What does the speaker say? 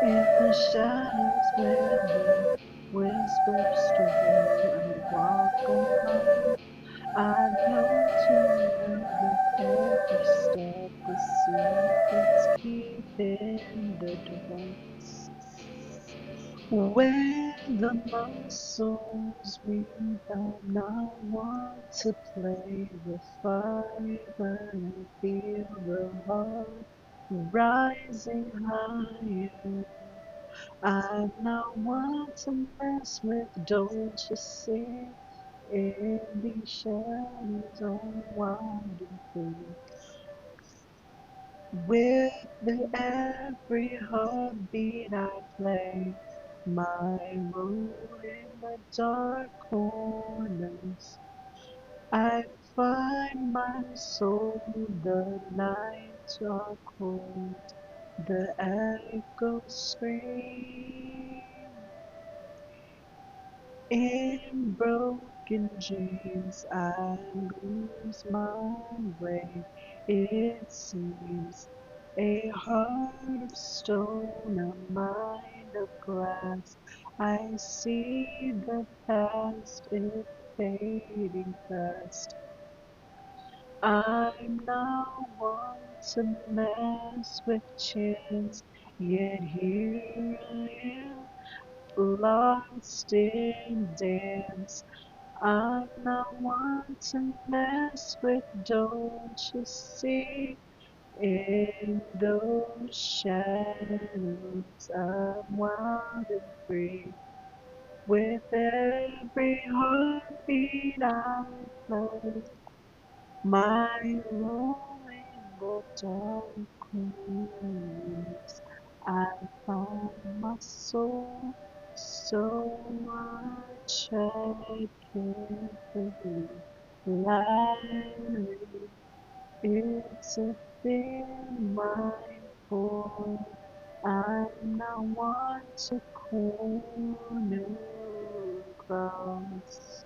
In the shadows where the whispers stir, I walk alone. I know tonight with every step the secrets keep in the dark. Where the muscles rebound, not want to play with fire, but I feel the heart rising higher. I'm not one to mess with, don't you see? In these shadows I'm winding free. With every heartbeat I play my role in the dark corners. I find my soul, the nights are cold, the echoes scream. In broken dreams I lose my way. It seems a heart of stone, a mind of glass. I see the past, it fading fast. I'm not one to mess with chance, yet here I am, lost in dance. I'm not one to mess with, don't you see? In those shadows, I'm wild and free. With every heartbeat I play my role in the dark corners. I found my soul, so I tread carefully, lightly. It's a thin mindful. I'm not one to corner across.